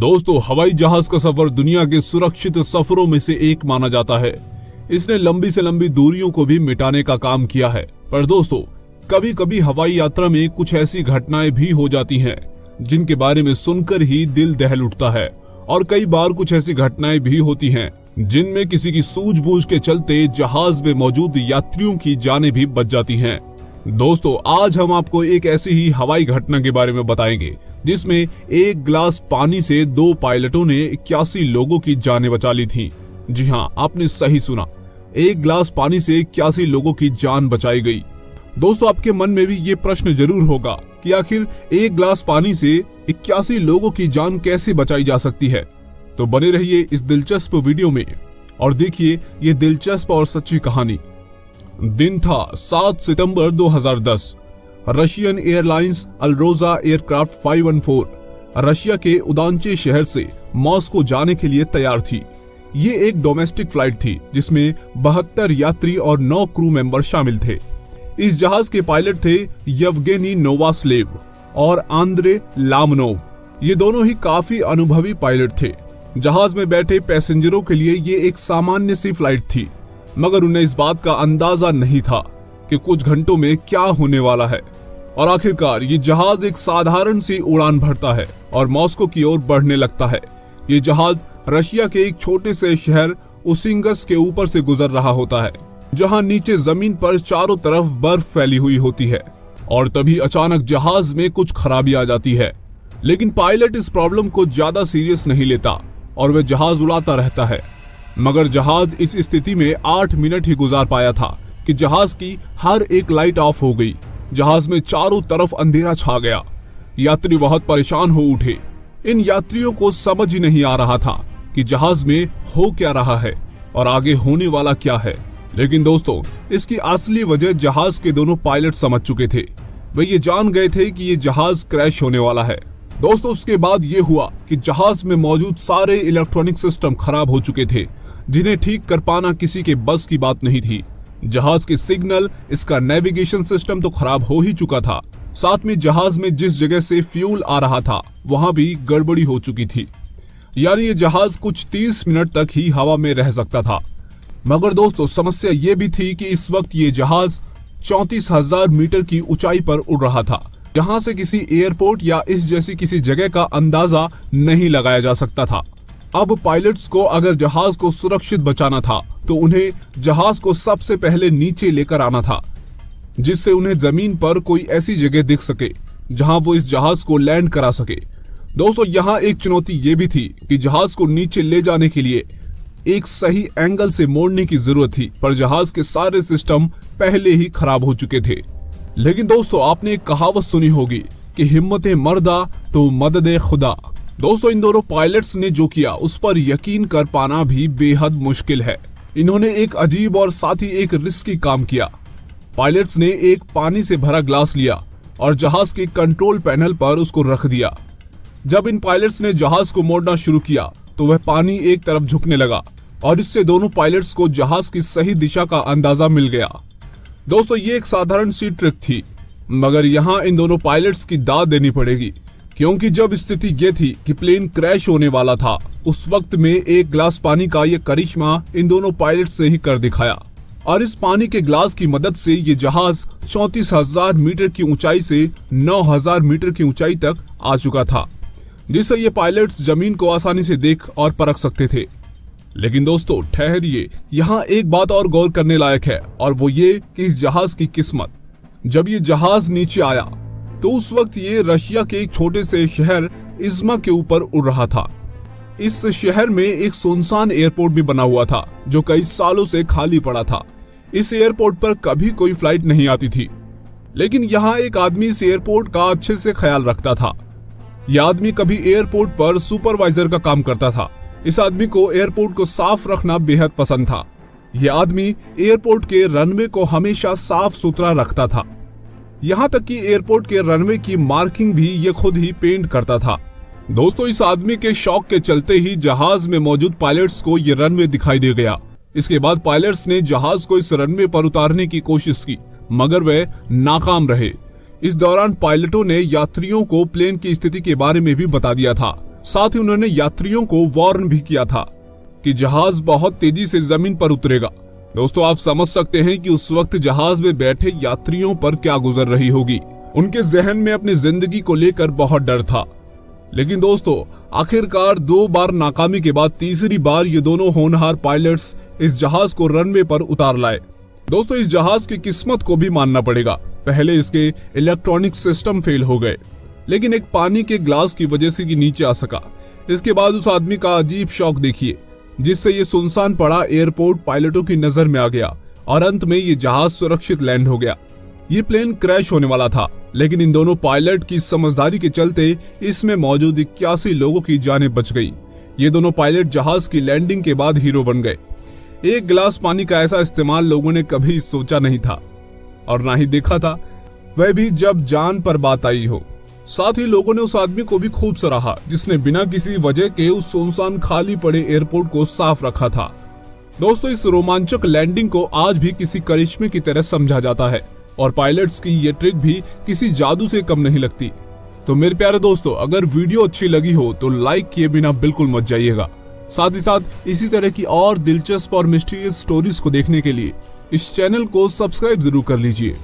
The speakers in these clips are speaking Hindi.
दोस्तों, हवाई जहाज का सफर दुनिया के सुरक्षित सफरों में से एक माना जाता है। इसने लंबी से लंबी दूरियों को भी मिटाने का काम किया है। पर दोस्तों, कभी कभी हवाई यात्रा में कुछ ऐसी घटनाएं भी हो जाती हैं जिनके बारे में सुनकर ही दिल दहल उठता है। और कई बार कुछ ऐसी घटनाएं भी होती हैं जिनमें किसी की सूझबूझ के चलते जहाज में मौजूद यात्रियों की जानें भी बच जाती हैं। दोस्तों, आज हम आपको एक ऐसी ही हवाई घटना के बारे में बताएंगे जिसमें एक गिलास पानी से 2 पायलटों ने 81 लोगों की जानें बचा ली थी। जी हाँ, आपने सही सुना, एक गिलास पानी से 81 लोगों की जान बचाई गई। दोस्तों, आपके मन में भी ये प्रश्न जरूर होगा कि आखिर एक गिलास पानी से 81 लोगों की जान कैसे बचाई जा सकती है। तो बने रहिए इस दिलचस्प वीडियो में और देखिए ये दिलचस्प और सच्ची कहानी। दिन था 7 सितंबर 2010। रशियन एयरलाइंस अल्रोजा एयरक्राफ्ट 514 रशिया के उदांचे शहर से मॉस्को जाने के लिए तैयार थी। ये एक डोमेस्टिक फ्लाइट थी जिसमें 72 यात्री और 9 क्रू मेंबर शामिल थे। इस जहाज के पायलट थे येवगेनी नोवास्लेव और आंद्रे लामनोव। ये दोनों ही काफी अनुभवी पायलट थे। जहाज में बैठे पैसेंजरों के लिए ये एक सामान्य सी फ्लाइट थी, मगर उन्हें इस बात का अंदाजा नहीं था कि कुछ घंटों में क्या होने वाला है। और आखिरकार ये जहाज एक साधारण सी उड़ान भरता है और मॉस्को की ओर बढ़ने लगता है। ये जहाज रशिया के एक छोटे से शहर उसिंगस के ऊपर से गुजर रहा होता है, जहां नीचे जमीन पर चारों तरफ बर्फ फैली हुई होती है। और तभी अचानक जहाज में कुछ खराबी आ जाती है, लेकिन पायलट इस प्रॉब्लम को ज्यादा सीरियस नहीं लेता और वह जहाज उड़ाता रहता है। मगर जहाज इस स्थिति में 8 मिनट ही गुजार पाया था कि जहाज की हर एक लाइट ऑफ हो गई। जहाज में चारों तरफ अंधेरा छा गया। यात्री बहुत परेशान हो उठे। इन यात्रियों को समझ ही नहीं आ रहा था कि जहाज में हो क्या रहा है और आगे होने वाला क्या है। लेकिन दोस्तों, इसकी असली वजह जहाज के दोनों पायलट समझ चुके थे। वे ये जान गए थे कि ये जहाज क्रैश होने वाला है। दोस्तों, उसके बाद ये हुआ कि जहाज में मौजूद सारे इलेक्ट्रॉनिक सिस्टम खराब हो चुके थे, जिन्हें ठीक कर पाना किसी के बस की बात नहीं थी। जहाज के सिग्नल, इसका नेविगेशन सिस्टम तो खराब हो ही चुका था, साथ में जहाज में जिस जगह से फ्यूल आ रहा था वहां भी गड़बड़ी हो चुकी थी। यानी ये जहाज कुछ 30 मिनट तक ही हवा में रह सकता था। मगर दोस्तों, समस्या ये भी थी कि इस वक्त ये जहाज 34,000 मीटर की ऊंचाई पर उड़ रहा था, जहां से किसी एयरपोर्ट या इस जैसी किसी जगह का अंदाजा नहीं लगाया जा सकता था। अब पायलट्स को अगर जहाज को सुरक्षित बचाना था तो उन्हें जहाज को सबसे पहले नीचे लेकर आना था, जिससे उन्हें जमीन पर कोई ऐसी जगह दिख सके जहां वो इस जहाज को लैंड करा सके। दोस्तों, यहाँ एक चुनौती ये भी थी कि जहाज को नीचे ले जाने के लिए एक सही एंगल से मोड़ने की जरूरत थी, पर जहाज के सारे सिस्टम पहले ही खराब हो चुके थे। लेकिन दोस्तों, आपने एक कहावत सुनी होगी कि हिम्मते मर्दा तो मददे खुदा। दोस्तों, इन दोनों पायलट्स ने जो किया उस पर यकीन कर पाना भी बेहद मुश्किल है। इन्होंने एक अजीब और साथ ही एक रिस्की काम किया। पायलट्स ने एक पानी से भरा ग्लास लिया और जहाज के कंट्रोल पैनल पर उसको रख दिया। जब इन पायलट्स ने जहाज को मोड़ना शुरू किया तो वह पानी एक तरफ झुकने लगा और इससे दोनों पायलट्स को जहाज की सही दिशा का अंदाजा मिल गया। दोस्तों, ये एक साधारण सी ट्रिक थी, मगर यहाँ इन दोनों पायलट्स की दाद देनी पड़ेगी, क्योंकि जब स्थिति ये थी कि प्लेन क्रैश होने वाला था, उस वक्त में एक गिलास पानी का ये करिश्मा इन दोनों पायलट्स से ही कर दिखाया। और इस पानी के ग्लास की मदद से ये जहाज 34,000 मीटर की ऊंचाई से 9,000 मीटर की ऊंचाई तक आ चुका था, जिससे ये पायलट्स जमीन को आसानी से देख और परख सकते थे। लेकिन दोस्तों, ठहरिए, यहाँ एक बात और गौर करने लायक है, और वो ये कि इस जहाज की किस्मत। जब ये जहाज नीचे आया तो उस वक्त ये रशिया के एक छोटे से शहर इज्मा के ऊपर उड़ रहा था। इस शहर में एक सुनसान एयरपोर्ट भी बना हुआ था जो कई सालों से खाली पड़ा था। इस एयरपोर्ट पर कभी कोई फ्लाइट नहीं आती थी, लेकिन यहाँ एक आदमी इस एयरपोर्ट का अच्छे से ख्याल रखता था। यह आदमी कभी एयरपोर्ट पर सुपरवाइजर का काम करता था। इस आदमी को एयरपोर्ट को साफ रखना बेहद पसंद था। यह आदमी एयरपोर्ट के रनवे को हमेशा साफ सुथरा रखता था। यहाँ तक कि एयरपोर्ट के रनवे की मार्किंग भी ये खुद ही पेंट करता था। दोस्तों, इस आदमी के शौक के चलते ही जहाज में मौजूद पायलट्स को ये रनवे दिखाई दे गया। इसके बाद पायलट्स ने जहाज को इस रनवे पर उतारने की कोशिश की, मगर वे नाकाम रहे। इस दौरान पायलटों ने यात्रियों को प्लेन की स्थिति के बारे में भी बता दिया था, साथ ही उन्होंने यात्रियों को वार्न भी किया था कि जहाज बहुत तेजी से जमीन पर उतरेगा। दोस्तों, आप समझ सकते हैं कि उस वक्त जहाज में बैठे यात्रियों पर क्या गुजर रही होगी। उनके जहन में अपनी जिंदगी को लेकर बहुत डर था। लेकिन दोस्तों, आखिरकार 2 बार नाकामी के बाद तीसरी बार ये दोनों होनहार पायलट्स इस जहाज को रनवे पर उतार लाए। दोस्तों, इस जहाज की किस्मत को भी मानना पड़ेगा। पहले इसके इलेक्ट्रॉनिक सिस्टम फेल हो गए, लेकिन एक पानी के ग्लास की वजह से ये नीचे आ सका। इसके बाद उस आदमी का अजीब शौक देखिए, जिससे ये सुनसान पड़ा एयरपोर्ट पायलटों की नजर में आ गया और अंत में ये जहाज सुरक्षित लैंड हो गया। ये प्लेन क्रैश होने वाला था, लेकिन इन दोनों पायलट की समझदारी के चलते इसमें मौजूद 81 लोगों की जानें बच गई। ये दोनों पायलट जहाज की लैंडिंग के बाद हीरो बन गए। एक गिलास पानी का ऐसा इस्तेमाल लोगों ने कभी सोचा नहीं था और ना ही देखा था, वह भी जब जान पर बात आई हो। साथ ही लोगों ने उस आदमी को भी खूब सराहा जिसने बिना किसी वजह के उस सुनसान खाली पड़े एयरपोर्ट को साफ रखा था। दोस्तों, इस रोमांचक लैंडिंग को आज भी किसी करिश्मे की तरह समझा जाता है और पायलट्स की ये ट्रिक भी किसी जादू से कम नहीं लगती। तो मेरे प्यारे दोस्तों, अगर वीडियो अच्छी लगी हो तो लाइक किए बिना बिल्कुल मत जाइएगा। साथ ही साथ इसी तरह की और दिलचस्प और मिस्टीरियस स्टोरीज को देखने के लिए इस चैनल को सब्सक्राइब जरूर कर लीजिए।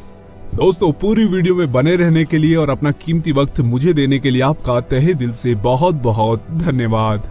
दोस्तों, पूरी वीडियो में बने रहने के लिए और अपना कीमती वक्त मुझे देने के लिए आपका तहे दिल से बहुत बहुत धन्यवाद।